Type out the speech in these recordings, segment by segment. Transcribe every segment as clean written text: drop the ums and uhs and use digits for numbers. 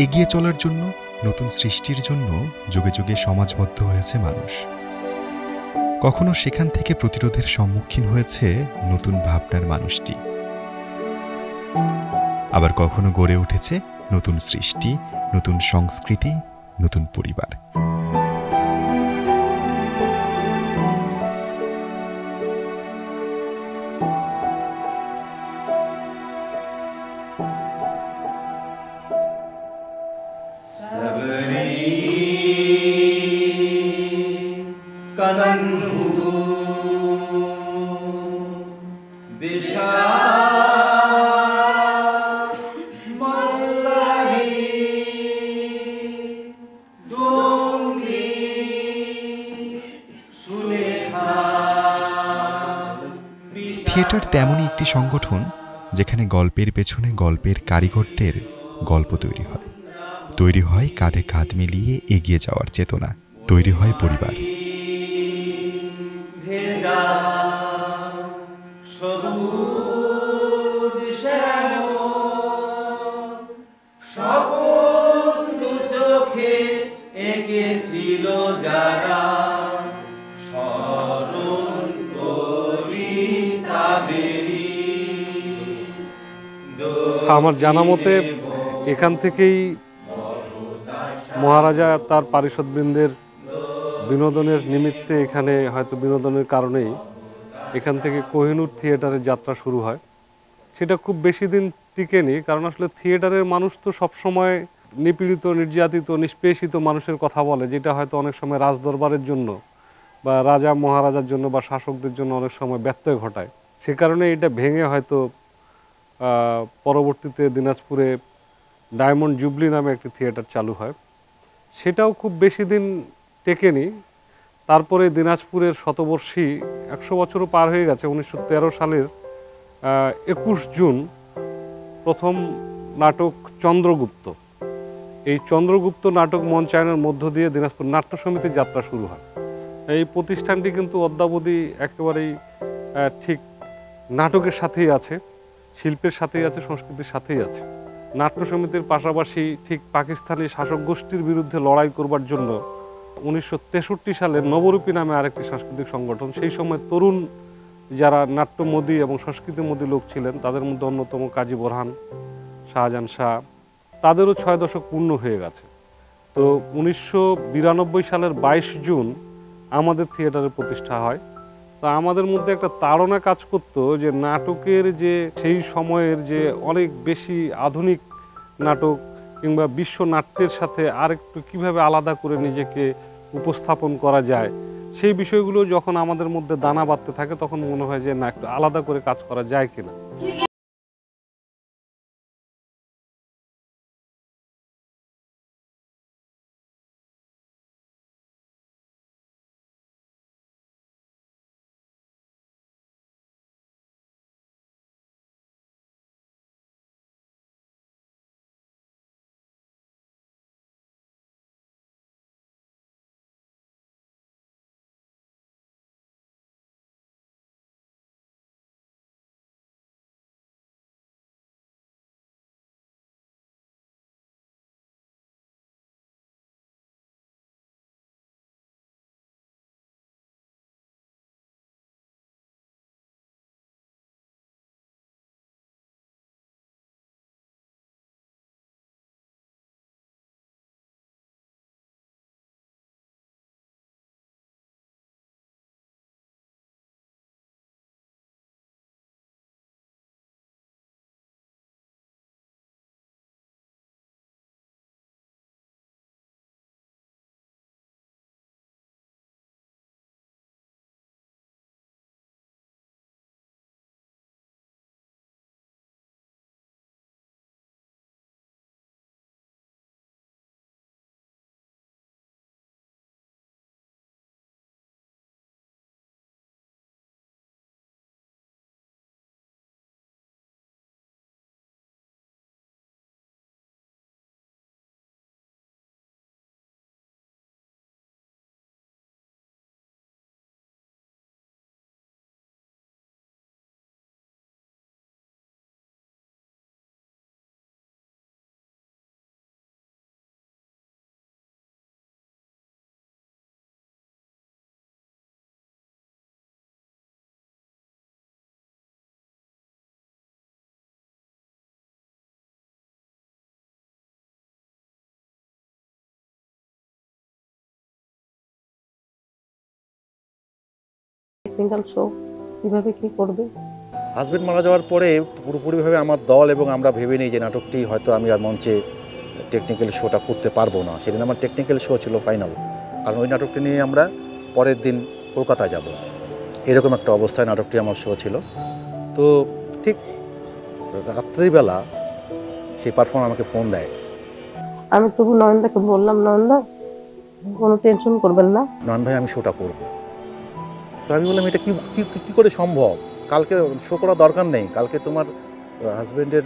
এগিয়ে চলার জন্য, নতুন সৃষ্টির জন্য যুগে যুগে সমাজবদ্ধ হয়েছে মানুষ। কখনো সেখান থেকে প্রতিরোধের সম্মুখীন হয়েছে নতুন ভাবনার মানুষটি, আবার কখনো গড়ে উঠেছে নতুন সৃষ্টি, নতুন সংস্কৃতি, নতুন পরিবার। থিয়েটার তেমনই একটি সংগঠন যেখানে গল্পের পেছনে গল্পের কারিগরদের গল্প তৈরি হয়, তৈরি হয় কাঁধে কাঁধ মিলিয়ে এগিয়ে যাওয়ার চেতনা, তৈরি হয় পরিবার। আমার জানা মতে এখান থেকেই মহারাজা তার পারিষদবৃন্দের বিনোদনের নিমিত্তে, এখানে হয়তো বিনোদনের কারণেই এখান থেকে কোহিনূর থিয়েটারের যাত্রা শুরু হয়। সেটা খুব বেশি দিন টিকেনি, কারণ আসলে থিয়েটারের মানুষ তো সবসময় নিপীড়িত, নির্যাতিত, নিষ্পেষিত মানুষের কথা বলে, যেটা হয়তো অনেক সময় রাজদরবারের জন্য বা রাজা মহারাজার জন্য বা শাসকদের জন্য অনেক সময় ব্যত্যয় ঘটায়। সে কারণে এটা ভেঙে হয়তো পরবর্তীতে দিনাজপুরে ডায়মন্ড জুবলি নামে একটি থিয়েটার চালু হয়। সেটাও খুব বেশি দিন টেকেনি। তারপরে দিনাজপুরের শতবর্ষী, 100 বছরও পার হয়ে গেছে, 1913 সালের 21 জুন প্রথম নাটক চন্দ্রগুপ্ত, এই চন্দ্রগুপ্ত নাটক মঞ্চায়নের মধ্য দিয়ে দিনাজপুর নাট্য সমিতির যাত্রা শুরু হয়। এই প্রতিষ্ঠানটি কিন্তু অদ্যাবধি একেবারেই ঠিক নাটকের সাথেই আছে, শিল্পের সাথেই আছে, সংস্কৃতির সাথেই আছে। নাট্য সমিতির পাশাপাশি ঠিক পাকিস্তানি শাসক গোষ্ঠীর বিরুদ্ধে লড়াই করবার জন্য 1963 সালে নবরূপী নামে আরেকটি সাংস্কৃতিক সংগঠন, সেই সময় তরুণ যারা নাট্যমোদী এবং সংস্কৃতিমোদী লোক ছিলেন, তাদের মধ্যে অন্যতম কাজী বোরহান, শাহজাহান শাহ, তাদেরও 6 দশক পূর্ণ হয়ে গেছে। তো 1992 সালের 22 জুন আমাদের থিয়েটারের প্রতিষ্ঠা হয়। তো আমাদের মধ্যে একটা তাড়না কাজ করতো যে নাটকের যে সেই সময়ের যে অনেক বেশি আধুনিক নাটক কিংবা বিশ্ব নাট্যের সাথে আরেকটু কীভাবে আলাদা করে নিজেকে উপস্থাপন করা যায়, সেই বিষয়গুলো যখন আমাদের মধ্যে দানা বাঁধতে থাকে, তখন মনে হয় যে না, একটু আলাদা করে কাজ করা যায় কিনা। টেকনিক্যাল শো কিভাবে কি করবে। হাজবেন্ড মারা যাওয়ার পরে পুরোপুরিভাবে আমার দল এবং আমরা ভেবে নিই যে নাটকটি হয়তো আমি আর মঞ্চে টেকনিক্যাল শোটা করতে পারবো না। সেদিন আমার টেকনিক্যাল শো ছিল ফাইনাল, কারণ ওই নাটকটি নিয়ে আমরা পরের দিন কলকাতা যাব, এরকম একটা অবস্থায় নাটকটি আমার শো ছিল। তো ঠিক রাত্রিবেলা সেই পারফর্মার আমাকে ফোন দেয়। আমি তবু নয়নদাকে বললাম, নয়নদা কোনো টেনশন করবেন না, নয়ন ভাই আমি শোটা করব। তো আমি বললাম এটা কি করে সম্ভব, কালকে শো করার দরকার নেই, কালকে তোমার হাজবেন্ডের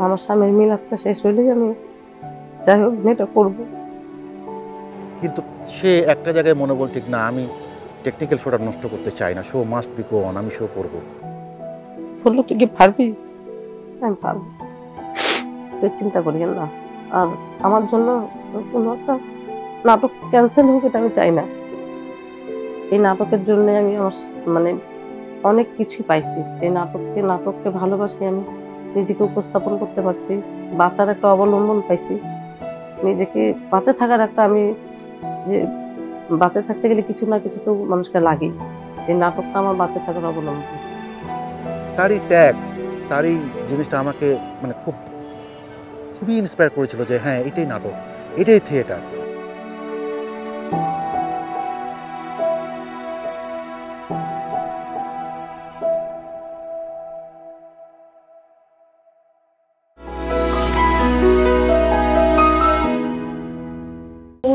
আমার স্বামীর মিলাদটা শেষ হলেই আমি যাই হোক এটা করবো। কিন্তু সে একটা জায়গায় মনোবল ঠিক না, আমি টেকনিক্যাল শোটা নষ্ট করতে চাই না, show must be go on, আমি শো করব। বললো তুই কি পারবি? আমি পারবো, তুই চিন্তা করিয়েন না। আর আমার জন্য কোনো একটা নাটক ক্যান্সেল হোক এটা আমি চাই না। এই নাটকের জন্য আমি আমার মানে অনেক কিছুই পাইছি। এই নাটককে ভালোবাসি, আমি নিজেকে উপস্থাপন করতে পারছি, বাঁচার একটা অবলম্বন পাইছি, নিজেকে বাঁচে থাকার একটা, আমি যে বাঁচে থাকতে গেলে কিছু না কিছু তো মানুষকে লাগেই। এই নাটকটা আমার বাঁচে থাকার অবলম্বন। তারই ত্যাগ, তারই জিনিসটা আমাকে মানে খুবই ইন্সপায়ার করেছিল যে হ্যাঁ এটাই নাটক, এটাই থিয়েটার।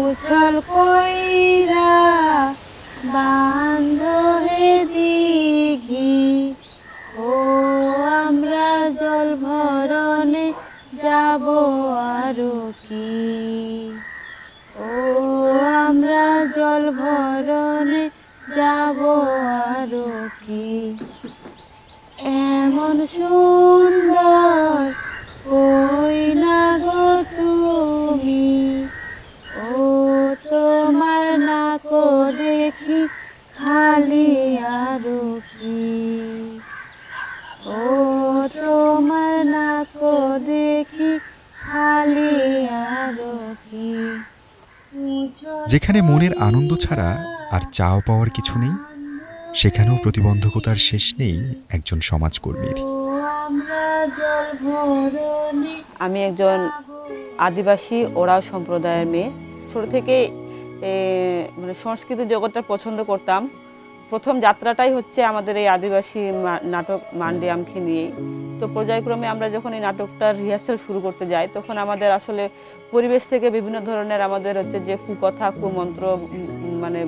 উছল কইরা বান্ধরে দিঘি, ও আমরা জল ভরণে যাব আরো কি, ও আমরা জল ভরণে যাব আরো কি, এমন সুন্দর কই না গো তুমি, ও তোমার নাকো দেখি খালি আরো কি, ও তোমার নাকো দেখি খালি আরো কি। যেখানে মনের আনন্দ ছাড়া আর চাও পাওয়ার কিছু নেই, সেখানেও প্রতিবন্ধকতার শেষ নেই একজন সমাজকর্মীর। আমি একজন আদিবাসী ওরাও সম্প্রদায়ের মেয়ে। ছোট থেকে মানে সংস্কৃতির জগৎটা পছন্দ করতাম। প্রথম যাত্রাটাই হচ্ছে আমাদের এই আদিবাসী নাটক মান্ডি আমখি নিয়েই। তো পর্যায়ক্রমে আমরা যখন এই নাটকটার রিহার্সাল শুরু করতে যাই, তখন আমাদের আসলে পরিবেশ থেকে বিভিন্ন ধরনের আমাদের হচ্ছে যে কুকথা, কুমন্ত্র, মানে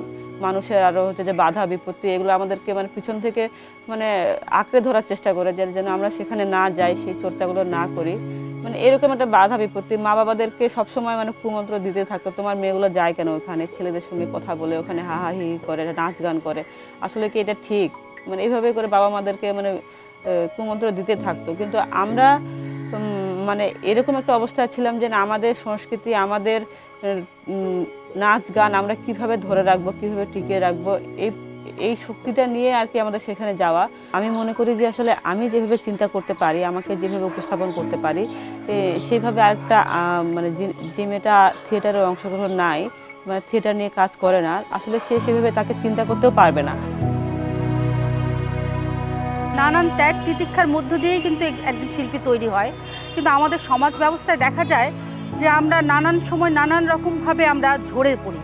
মানুষের আরও হচ্ছে যে বাধা বিপত্তি, এগুলো আমাদেরকে মানে পিছন থেকে মানে আঁকড়ে ধরার চেষ্টা করে, যেন আমরা সেখানে না যাই, সেই চর্চাগুলো না করি। মানে এরকম একটা বাধা বিপত্তি মা বাবাদেরকে সবসময় মানে কুমন্ত্র দিতে থাকতো, তোমার মেয়েগুলো যায় কেন ওখানে, ছেলেদের সঙ্গে কথা বলে ওখানে হাহাহি করে, নাচ গান করে, আসলে কি এটা ঠিক? মানে এইভাবে করে বাবা মাদেরকে মানে কুমন্ত্র দিতে থাকতো। কিন্তু আমরা মানে এরকম একটা অবস্থায় ছিলাম যে না, আমাদের সংস্কৃতি, আমাদের নাচ গান আমরা কিভাবে ধরে রাখবো, কিভাবে টিকিয়ে রাখবো, এই শক্তিটা নিয়ে আর কি আমাদের সেখানে যাওয়া। আমি মনে করি যে আসলে আমি যেভাবে চিন্তা করতে পারি, আমাকে যেভাবে উপস্থাপন করতে পারি, সেইভাবে আরেকটা মানে যে মেয়েটা থিয়েটারে অংশগ্রহণ নাই, মানে থিয়েটার নিয়ে কাজ করে না, আসলে সে সেভাবে তাকে চিন্তা করতেও পারবে না। নানান ত্যাগ তিতিক্ষার মধ্য দিয়েই কিন্তু একজন শিল্পী তৈরি হয়। কিন্তু আমাদের সমাজ ব্যবস্থায় দেখা যায় যে আমরা নানান সময় নানান রকমভাবে আমরা ঝরে পড়ি।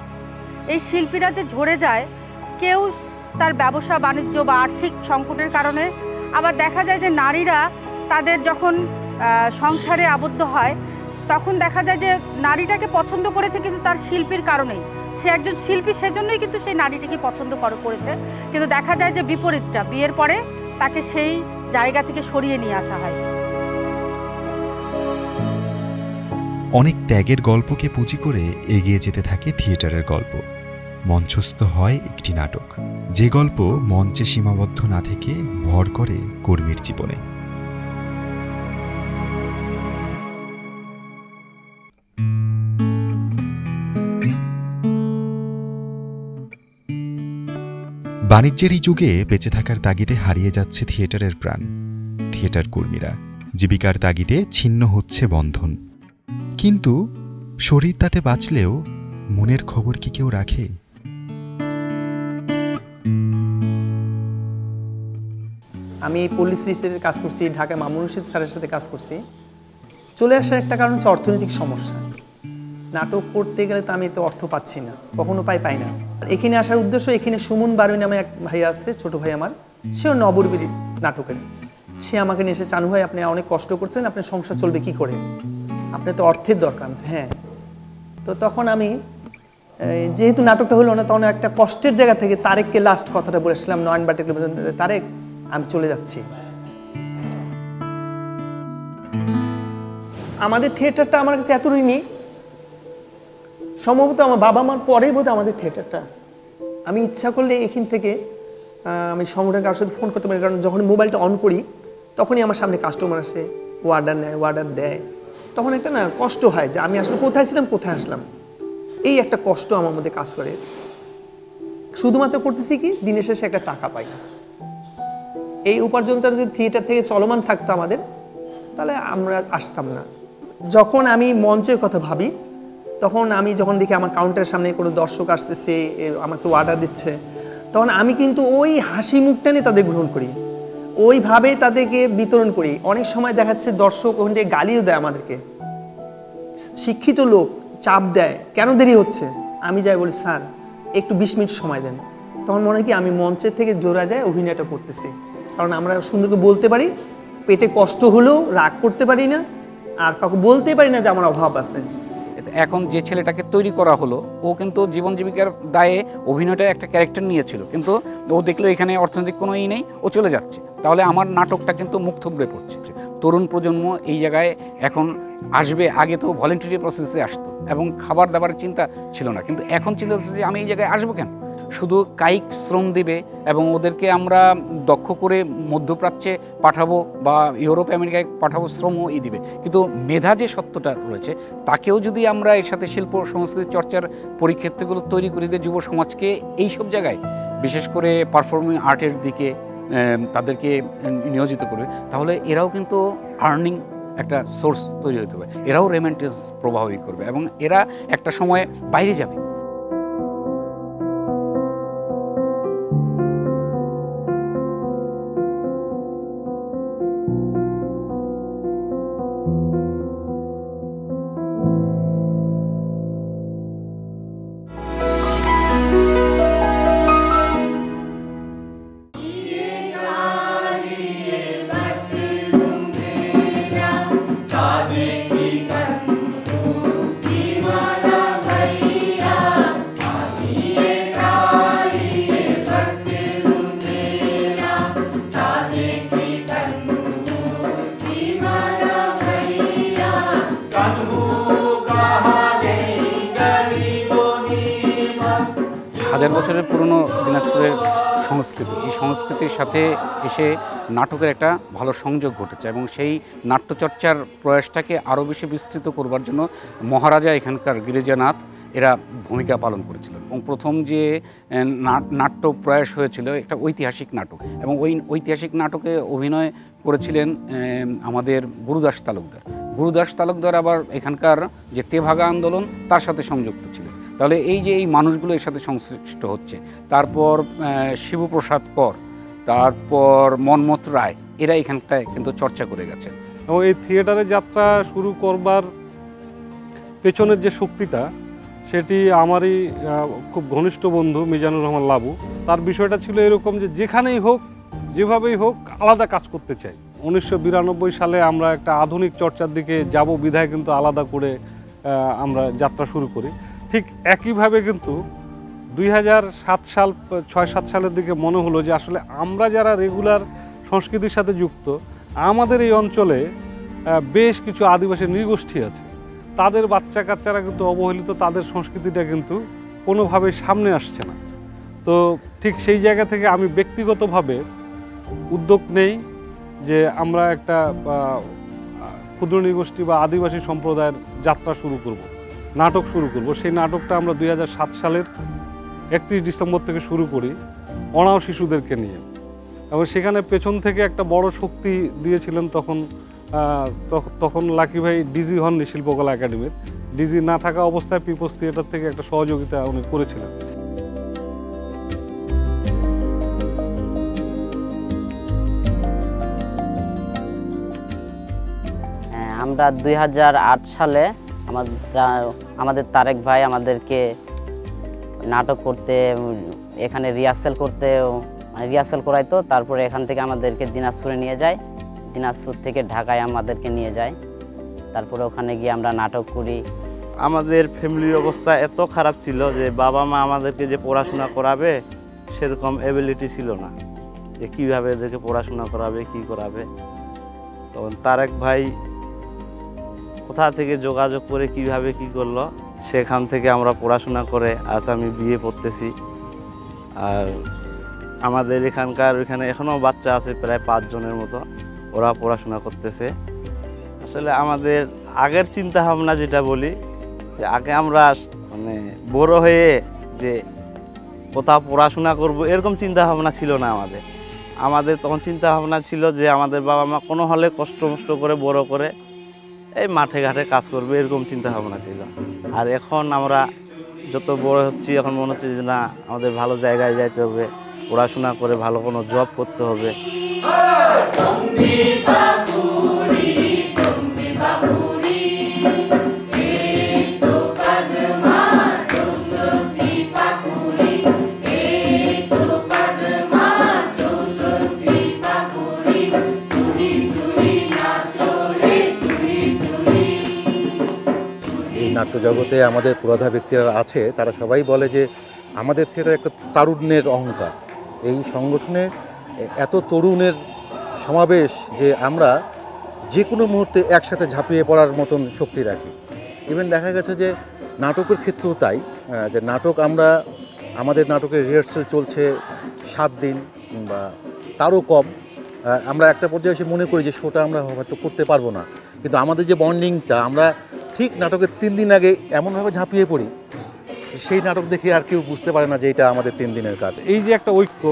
এই শিল্পীরা যে ঝরে যায়, কেউ তার ব্যবসা বাণিজ্য বা আর্থিক সংকটের কারণে, আবার দেখা যায় যে নারীরা তাদের যখন সংসারে আবদ্ধ হয়, তখন দেখা যায় যে নারীটাকে পছন্দ করেছে কিন্তু তার শিল্পীর কারণেই, সে একজন শিল্পী, সেজন্যই কিন্তু সেই নারীটিকে পছন্দ করেছে। কিন্তু দেখা যায় যে বিপরীতটা, বিয়ের পরে তাকে সেই জায়গা থেকে সরিয়ে নিয়ে আসা হয়। অনেক ত্যাগের গল্পকে পুঁজি করে এগিয়ে যেতে থাকে থিয়েটারের গল্প। মঞ্চস্থ হয় একটি নাটক, যে গল্প মঞ্চে সীমাবদ্ধ না থেকে ভর করে কর্মীর জীবনে। বাণিজ্যের এই যুগে বেঁচে থাকার তাগিদে হারিয়ে যাচ্ছে থিয়েটারের প্রাণ। থিয়েটার কর্মীরা জীবিকার তাগিদে ছিন্ন হচ্ছে বন্ধন। কিন্তু শরীর তাতে বাঁচলেও মনের খবর কি কেউ রাখে? আমি পল্লী স্মৃতিতে কাজ করছি, ঢাকা মামুনুর রশিদ স্যারের সাথে কাজ করছি। চলে আসার একটা কারণ হচ্ছে অর্থনৈতিক সমস্যা। নাটক করতে গেলে তো আমি তো অর্থ পাচ্ছি না, কখনো পাই না। এখানে আসার উদ্দেশ্য, এখানে সুমন বারুই নামে এক ভাই আছে, ছোট ভাই আমার, সেও নবরবীর নাটকের। সে আমাকে নিয়ে এসে, চানু ভাই আপনি অনেক কষ্ট করছেন, আপনার সংসার চলবে কি করে, আপনার তো অর্থের দরকার। হ্যাঁ, তো তখন আমি যেহেতু নাটকটা হলো না, তখন একটা কষ্টের জায়গা থেকে তারেককে লাস্ট কথাটা বলেছিলাম, নয়ন বাটিকে, তারেক আমি চলে যাচ্ছি। আমাদের থিয়েটারটা আমার কাছে এত ঋণী, সম্ভবত আমার বাবা মার পরেই বোধ আমাদের থিয়েটারটা। আমি ইচ্ছা করলে এখান থেকে আমি সংগঠনের কারোর সাথে ফোন করতে পারি, কারণ যখন মোবাইলটা অন করি তখনই আমার সামনে কাস্টমার আসে, অর্ডার নেয়, অর্ডার দেয়। তখন একটা না কষ্ট হয় যে আমি আসলে কোথায় ছিলাম, কোথায় আসলাম, এই একটা কষ্ট আমার মধ্যে কাজ করে। শুধুমাত্র করতেছি কি, দিনের শেষে একটা টাকা পাই। এই উপার্জনটা যদি থিয়েটার থেকে চলমান থাকতো আমাদের, তাহলে আমরা আসতাম না। যখন আমি মঞ্চের কথা ভাবি, তখন আমি যখন দেখি আমার কাউন্টারের সামনে কোনো দর্শক আসতেছে, আমাকে অর্ডার দিচ্ছে, তখন আমি কিন্তু ওই হাসি মুখটা নিয়ে তাদের গ্রহণ করি, ওইভাবে তাদেরকে বিতরণ করি। অনেক সময় দেখাচ্ছে দর্শক ওখান থেকে গালিও দেয় আমাদেরকে, শিক্ষিত লোক চাপ দেয়, কেন দেরি হচ্ছে। আমি যাই বলি স্যার একটু 20 মিনিট সময় দেন। তখন মনে হয় কি আমি মঞ্চের থেকে জোড়া যায় অভিনয়টা করতেছি, কারণ আমরা সুন্দর করে বলতে পারি, পেটে কষ্ট হলেও রাগ করতে পারি না, আর কাউকে বলতে পারি না যে আমার অভাব আছে। এখন যে ছেলেটাকে তৈরি করা হলো, ও কিন্তু জীবন জীবিকার দায়ে অভিনয়টা একটা ক্যারেক্টার নিয়েছিল, কিন্তু ও দেখলো এখানে অর্থনৈতিক কোনো নেই, ও চলে যাচ্ছে। তাহলে আমার নাটকটা কিন্তু মুখ থুবড়ে পড়ছে। তরুণ প্রজন্ম এই জায়গায় এখন আসবে, আগে তো ভলেন্টারি প্রসেসে আসতো এবং খাবার দাবারের চিন্তা ছিল না, কিন্তু এখন চিন্তা হচ্ছে যে আমি এই জায়গায় আসবো কেন, শুধু কায়িক শ্রম দেবে এবং ওদেরকে আমরা দক্ষ করে মধ্যপ্রাচ্যে পাঠাবো বা ইউরোপ আমেরিকায় পাঠাবো, শ্রমও দিবে, কিন্তু মেধা যে সত্যটা রয়েছে তাকেও যদি আমরা এর সাথে শিল্প সংস্কৃতি চর্চার পরিক্ষেত্রগুলো তৈরি করে দিয়ে যুব সমাজকে এইসব জায়গায় বিশেষ করে পারফর্মিং আর্টের দিকে তাদেরকে নিয়োজিত করবে, তাহলে এরাও কিন্তু আর্নিং একটা সোর্স তৈরি হতে পারে, এরাও রেমিটেন্স প্রভাবিত করবে এবং এরা একটা সময় বাইরে যাবে। হাজার বছরের পুরনো দিনাজপুরের সংস্কৃতি, এই সংস্কৃতির সাথে এসে নাটকের একটা ভালো সংযোগ ঘটেছে এবং সেই নাট্যচর্চার প্রয়াসটাকে আরও বেশি বিস্তৃত করবার জন্য মহারাজা এখানকার গিরিজানাথ এরা ভূমিকা পালন করেছিলেন এবং প্রথম যে নাট্য প্রয়াস হয়েছিল একটা ঐতিহাসিক নাটক এবং ওই ঐতিহাসিক নাটকে অভিনয় করেছিলেন আমাদের গুরুদাস তালুকদার। গুরুদাস তালুকদার আবার এখানকার যে তেভাগা আন্দোলন তার সাথে সংযুক্ত ছিলেন। তাহলে এই যে এই মানুষগুলো এর সাথে সংশ্লিষ্ট হচ্ছে, তারপর শিবপ্রসাদ কর, তারপর মনমথ রায়, এরা এখানটায় কিন্তু চর্চা করে গেছেন। এবং এই থিয়েটারের যাত্রা শুরু করবার পেছনের যে শক্তিটা, সেটি আমারই খুব ঘনিষ্ঠ বন্ধু মিজানুর রহমান লাবু। তার বিষয়টা ছিল এরকম যে যেখানেই হোক, যেভাবেই হোক, আলাদা কাজ করতে চাই। 1992 সালে আমরা একটা আধুনিক চর্চার দিকে যাব বিধায় কিন্তু আলাদা করে আমরা যাত্রা শুরু করি। ঠিক একইভাবে কিন্তু 2006-7 সালের দিকে মনে হলো যে আসলে আমরা যারা রেগুলার সংস্কৃতির সাথে যুক্ত, আমাদের এই অঞ্চলে বেশ কিছু আদিবাসী নৃগোষ্ঠী আছে, তাদের বাচ্চা কাচ্চারা কিন্তু অবহেলিত, তাদের সংস্কৃতিটা কিন্তু কোনোভাবে সামনে আসছে না। তো ঠিক সেই জায়গা থেকে আমি ব্যক্তিগতভাবে উদ্যোগ নেই যে আমরা একটা ক্ষুদ্র নৃগোষ্ঠী বা আদিবাসী সম্প্রদায়ের যাত্রা শুরু করব, নাটক শুরু করব। সেই নাটকটা আমরা 2007 সালের 31 ডিসেম্বর থেকে শুরু করি অনাও শিশুদেরকে নিয়ে, এবং সেখানে পেছন থেকে একটা বড় শক্তি দিয়েছিলেন তখন লাকি ভাই ডিজি হননি শিল্পকলা একাডেমির। ডিজি না থাকা অবস্থায় পিপলস থিয়েটার থেকে একটা সহযোগিতা উনি করেছিলেন। আমরা 2008 সালে আমাদের তারেক ভাই আমাদেরকে নাটক করতে এখানে রিহার্সাল করাইতো। তারপরে এখান থেকে আমাদেরকে দিনাজপুরে নিয়ে যায়, দিনাজপুর থেকে ঢাকায় আমাদেরকে নিয়ে যায়। তারপরে ওখানে গিয়ে আমরা নাটক করি। আমাদের ফ্যামিলির অবস্থা এত খারাপ ছিল যে বাবা মা আমাদেরকে যে পড়াশোনা করাবে সেরকম এবিলিটি ছিল না, যে কীভাবে এদেরকে পড়াশোনা করাবে, কি করাবে। তখন তারেক ভাই কোথা থেকে যোগাযোগ করে কিভাবে কি করলো, সেখান থেকে আমরা পড়াশোনা করে আজ আমি বিয়ে পড়তেছি। আর আমাদের এখানে এখনও বাচ্চা আছে প্রায় 5 জনের মতো, ওরা পড়াশোনা করতেছে। আসলে আমাদের আগের চিন্তা ভাবনা যেটা বলি, যে আগে আমরা মানে বড় হয়ে যে কোথাও পড়াশোনা করব এরকম চিন্তা ভাবনা ছিল না আমাদের তখন চিন্তা ভাবনা ছিল যে আমাদের বাবা মা কোনো হলে কষ্ট করে বড় করে এই মাঠে ঘাটে কাজ করবে, এরকম চিন্তা ভাবনা ছিল। আর এখন আমরা যত বড় হচ্ছি এখন মনে হচ্ছে যে না, আমাদের ভালো জায়গায় যাইতে হবে, পড়াশোনা করে ভালো কোনো জব করতে হবে। নাট্য জগতে আমাদের পুরোধা ব্যক্তিরা আছে, তারা সবাই বলে যে আমাদের থিয়েটার একটা তারুণ্যের অহংকার। এই সংগঠনে এত তরুণের সমাবেশ যে আমরা যে কোনো মুহূর্তে একসাথে ঝাঁপিয়ে পড়ার মতন শক্তি রাখি। ইভেন দেখা গেছে যে নাটকের ক্ষেত্রেও তাই, যে আমাদের নাটকের রিহার্সাল চলছে 7 দিন বা তারও কম। আমরা একটা পর্যায়ে এসে মনে করি যে শোটা আমরা হয়তো করতে পারবো না, কিন্তু আমাদের যে বন্ডিংটা, আমরা ঠিক নাটকের 3 দিন আগে এমনভাবে ঝাঁপিয়ে পড়ি, সেই নাটক দেখে আর কেউ বুঝতে পারে না যে এটা আমাদের 3 দিনের কাজ। এই যে একটা ঐক্য,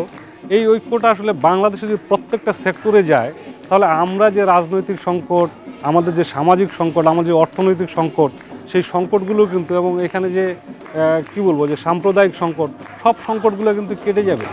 এই ঐক্যটা আসলে বাংলাদেশে যদি প্রত্যেকটা সেক্টরে যায়, তাহলে আমরা যে রাজনৈতিক সংকট, আমাদের যে সামাজিক সংকট, আমাদের যে অর্থনৈতিক সংকট, সেই সংকটগুলো কিন্তু, এবং এখানে যে কি বলবো, যে সাম্প্রদায়িক সংকট, সব সংকটগুলো কিন্তু কেটে যাবে।